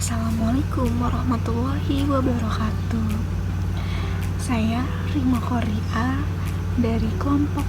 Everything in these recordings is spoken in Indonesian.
Assalamualaikum warahmatullahi wabarakatuh. Saya Rima Koria dari kelompok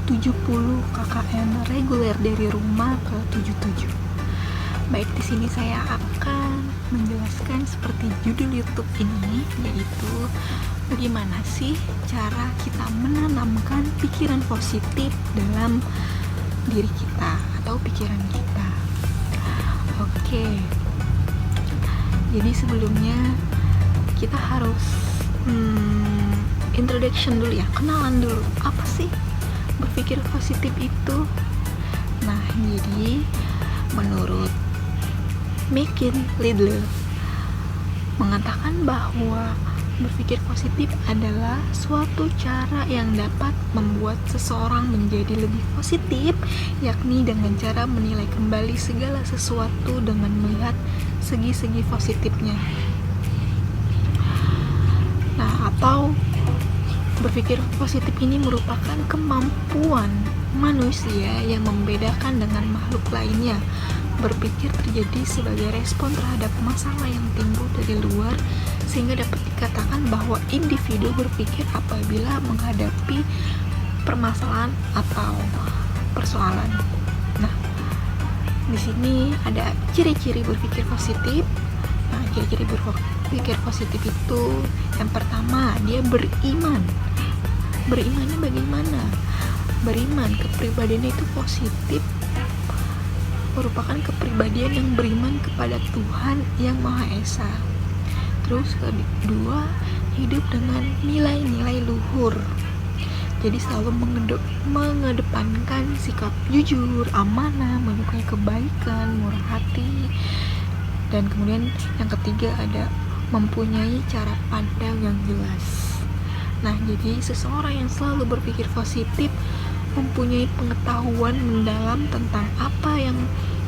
70 KKN reguler dari rumah ke 77. Baik, di sini saya akan menjelaskan seperti judul YouTube ini, yaitu bagaimana sih cara kita menanamkan pikiran positif dalam diri kita atau pikiran kita. Oke. Jadi sebelumnya kita harus introduction dulu ya, kenalan dulu apa sih berpikir positif itu. Nah, jadi menurut Mackin Lidl mengatakan bahwa berpikir positif adalah suatu cara yang dapat membuat seseorang menjadi lebih positif, yakni dengan cara menilai kembali segala sesuatu dengan melihat segi-segi positifnya. Nah, atau berpikir positif ini merupakan kemampuan manusia yang membedakan dengan makhluk lainnya. Berpikir terjadi sebagai respon terhadap masalah yang timbul dari luar, sehingga dapat dikatakan bahwa individu berpikir apabila menghadapi permasalahan atau persoalan. Nah, di sini ada ciri-ciri berpikir positif. Nah, ciri-ciri berpikir positif itu yang pertama, dia beriman. Berimannya bagaimana? Beriman, kepribadiannya itu positif, merupakan kepribadian yang beriman kepada Tuhan yang Maha Esa. Terus kedua, hidup dengan nilai-nilai luhur. Jadi selalu mengedepankan sikap jujur, amanah, menyukai kebaikan, murah hati. Dan kemudian yang ketiga ada mempunyai cara pandang yang jelas. Nah, jadi seseorang yang selalu berpikir positif mempunyai pengetahuan mendalam tentang apa yang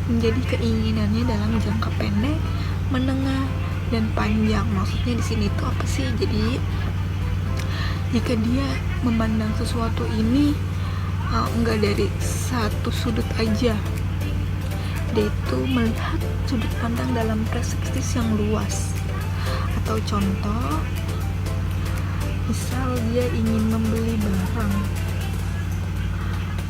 menjadi keinginannya dalam jangka pendek, menengah, dan panjang. Maksudnya di sini itu apa sih? Jadi jika dia memandang sesuatu ini enggak dari satu sudut aja, dia itu melihat sudut pandang dalam perspektif yang luas. Atau contoh, misal dia ingin membeli barang.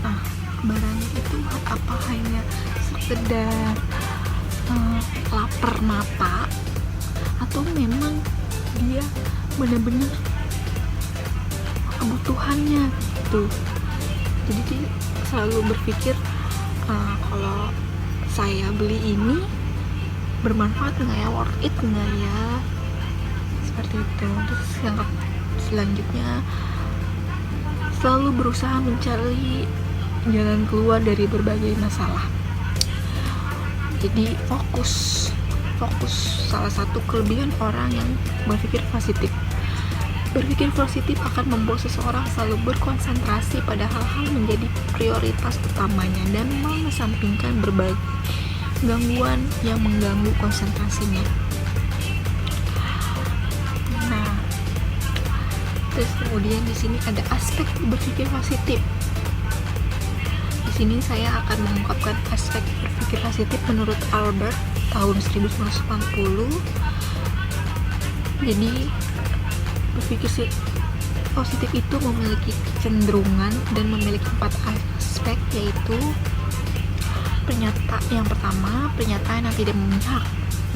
Nah, barangnya itu apa hanya sekedar lapar mata, atau memang dia benar-benar kebutuhannya gitu. Jadi dia selalu berpikir kalau saya beli ini bermanfaat nggak ya, worth it nggak ya, seperti itu. Terus yang selanjutnya, selalu berusaha mencari jalan keluar dari berbagai masalah. Jadi fokus salah satu kelebihan orang yang berpikir positif. Berpikir positif akan membuat seseorang selalu berkonsentrasi pada hal-hal menjadi prioritas utamanya dan mengesampingkan berbagai gangguan yang mengganggu konsentrasinya. Nah, terus kemudian di sini ada aspek berpikir positif. Di sini saya akan mengungkapkan aspek berpikir positif menurut Albert tahun 1980. Jadi berpikir positif itu memiliki kecenderungan dan memiliki 4 aspek, yaitu yang pertama, pernyataan yang tidak memihak,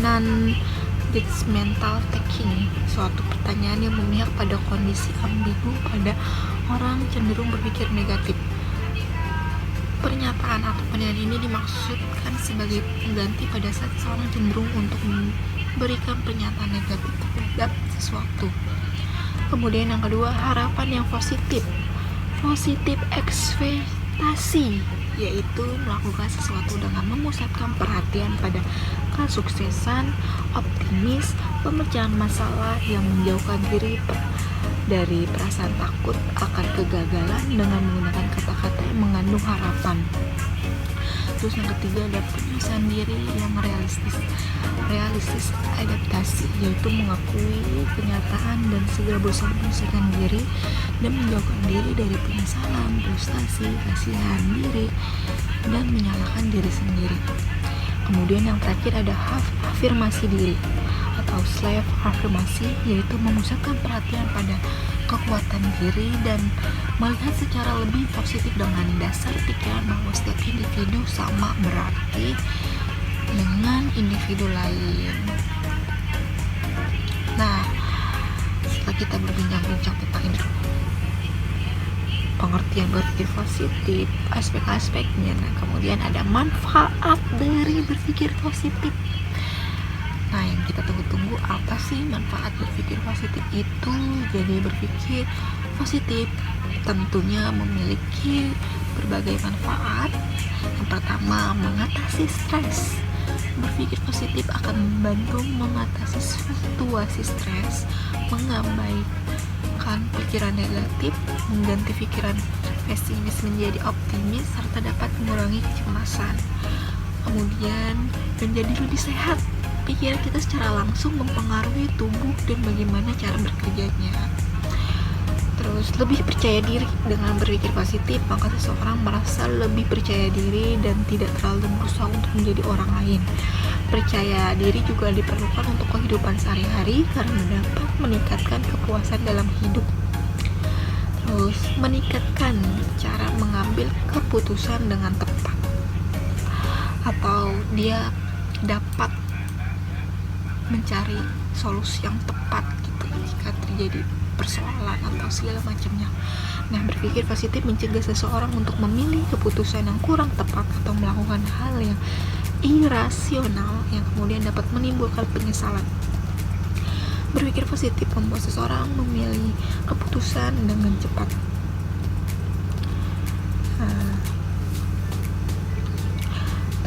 non-judgmental thinking, suatu pertanyaan yang memihak pada kondisi ambigu pada orang cenderung berpikir negatif. Pernyataan atau penilaian ini dimaksudkan sebagai pengganti pada saat seorang cenderung untuk memberikan pernyataan negatif terhadap sesuatu. Kemudian yang kedua, harapan yang positif ekspektasi, yaitu melakukan sesuatu dengan memusatkan perhatian pada kesuksesan, optimis, pemecahan masalah yang menjauhkan diri dari perasaan takut akan kegagalan dengan menggunakan kata-kata yang mengandung harapan. Terus yang ketiga ada penyelesaian diri yang realistis adaptasi, yaitu mengakui kenyataan dan segera berusaha menyelesaikan diri dan menjauhkan diri dari penyesalan, frustasi, kasihan diri, dan menyalahkan diri sendiri. Kemudian yang terakhir ada afirmasi diri atau self afirmasi, yaitu memusatkan perhatian pada kekuatan diri dan melihat secara lebih positif dengan dasar pikiran bahwa setiap individu sama berarti dengan individu lain. Nah, setelah kita berbincang-bincang tentang pengertian berpikir positif, aspek-aspeknya, nah kemudian ada manfaat dari berpikir positif. Nah, yang kita tunggu-tunggu apa sih manfaat berpikir positif itu? Jadi berpikir positif tentunya memiliki berbagai manfaat. Yang pertama, mengatasi stres. Berpikir positif akan membantu mengatasi situasi stres, mengabaikan pikiran negatif, mengganti pikiran pesimis menjadi optimis, serta dapat mengurangi kecemasan. Kemudian menjadi lebih sehat. Pikiran kita secara langsung mempengaruhi tubuh dan bagaimana cara bekerjanya. Terus lebih percaya diri. Dengan berpikir positif, maka seseorang merasa lebih percaya diri dan tidak terlalu berusaha untuk menjadi orang lain. Percaya diri juga diperlukan untuk kehidupan sehari-hari karena dapat meningkatkan kepuasan dalam hidup. Terus meningkatkan cara mengambil keputusan dengan tepat, atau dia dapat mencari solusi yang tepat gitu jika terjadi persoalan atau segala macamnya. Nah, berpikir positif mencegah seseorang untuk memilih keputusan yang kurang tepat atau melakukan hal yang irasional yang kemudian dapat menimbulkan penyesalan. Berpikir positif membuat seseorang memilih keputusan dengan cepat.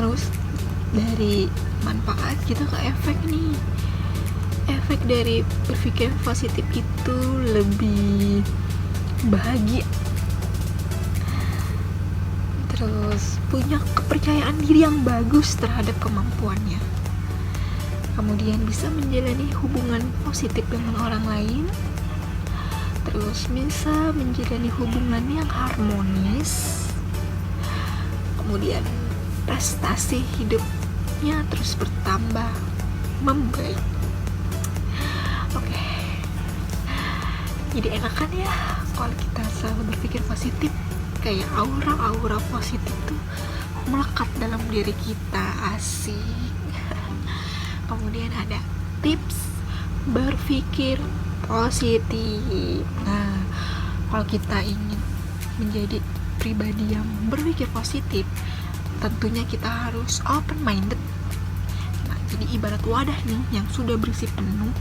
Terus dari manfaat kita ke efek nih. Efek dari berpikir positif itu lebih bahagia, terus punya kepercayaan diri yang bagus terhadap kemampuannya, kemudian bisa menjalani hubungan positif dengan orang lain, terus bisa menjalani hubungan yang harmonis, kemudian prestasi hidupnya terus bertambah membaik. Oke, jadi enakan ya kalau kita selalu berpikir positif, kayak aura positif tuh melekat dalam diri kita, asik. Kemudian ada tips berpikir positif. Nah, kalau kita ingin menjadi pribadi yang berpikir positif, tentunya kita harus open minded. Nah, jadi ibarat wadah nih yang sudah berisi penuh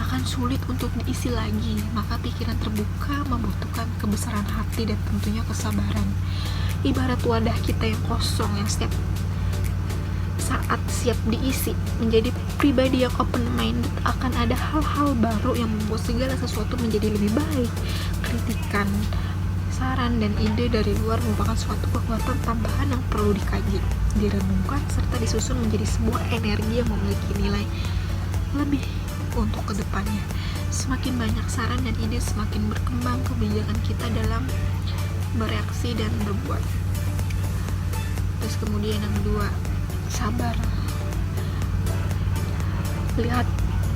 akan sulit untuk diisi lagi, maka pikiran terbuka membutuhkan kebesaran hati dan tentunya kesabaran. Ibarat wadah kita yang kosong yang setiap saat siap diisi. Menjadi pribadi yang open minded akan ada hal-hal baru yang membuat segala sesuatu menjadi lebih baik. Kritikan, saran dan ide dari luar merupakan suatu kekuatan tambahan yang perlu dikaji, direnungkan serta disusun menjadi sebuah energi yang memiliki nilai lebih untuk kedepannya. Semakin banyak saran dan ide, semakin berkembang kebijakan kita dalam bereaksi dan berbuat. Terus kemudian yang kedua, sabar. Lihat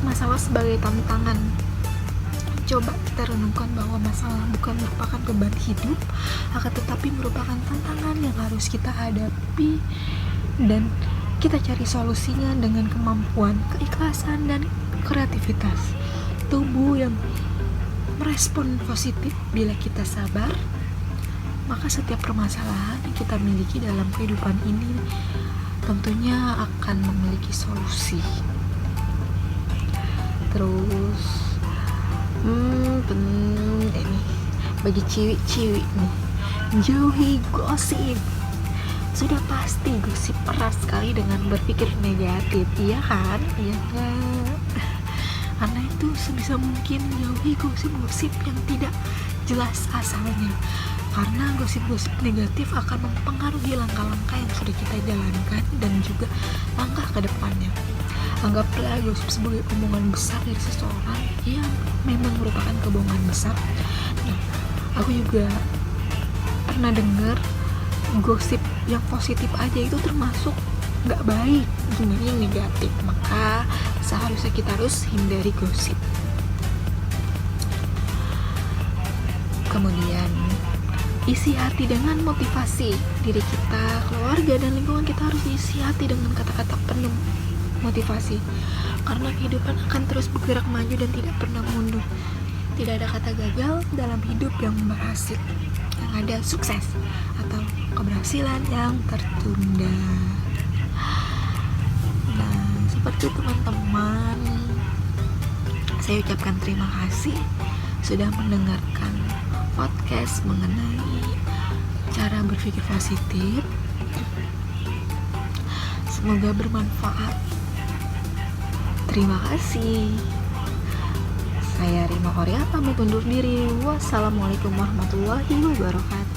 masalah sebagai tantangan. Coba kita renungkan bahwa masalah bukan merupakan beban hidup, akan tetapi merupakan tantangan yang harus kita hadapi dan kita cari solusinya dengan kemampuan, keikhlasan, dan kreativitas. Tubuh yang merespon positif bila kita sabar, maka setiap permasalahan yang kita miliki dalam kehidupan ini tentunya akan memiliki solusi. Terus ini bagi ciwi-ciwi nih, jauhi gosip. Sudah pasti gosip erat sekali dengan berpikir negatif, iya kan? Iya kan? Karena itu sebisa mungkin jauhi gosip-gosip yang tidak jelas asalnya, karena gosip-gosip negatif akan mempengaruhi langkah-langkah yang sudah kita jalankan dan juga langkah ke depannya. Anggaplah gosip sebagai omongan besar dari seseorang yang memang merupakan kebohongan besar. Nah, aku juga pernah dengar gosip yang positif aja itu termasuk nggak baik, gimana yang negatif, maka seharusnya kita harus hindari gosip. Kemudian isi hati dengan motivasi diri kita, keluarga, dan lingkungan kita harus diisi hati dengan kata-kata penuh motivasi, karena kehidupan akan terus bergerak maju dan tidak pernah mundur. Tidak ada kata gagal dalam hidup yang berhasil, yang ada sukses atau keberhasilan yang tertunda. Nah, seperti teman-teman, saya ucapkan terima kasih sudah mendengarkan podcast mengenai cara berpikir positif. Semoga bermanfaat. Terima kasih. Saya Rima Korea, pamit undur diri. Wassalamualaikum warahmatullahi wabarakatuh.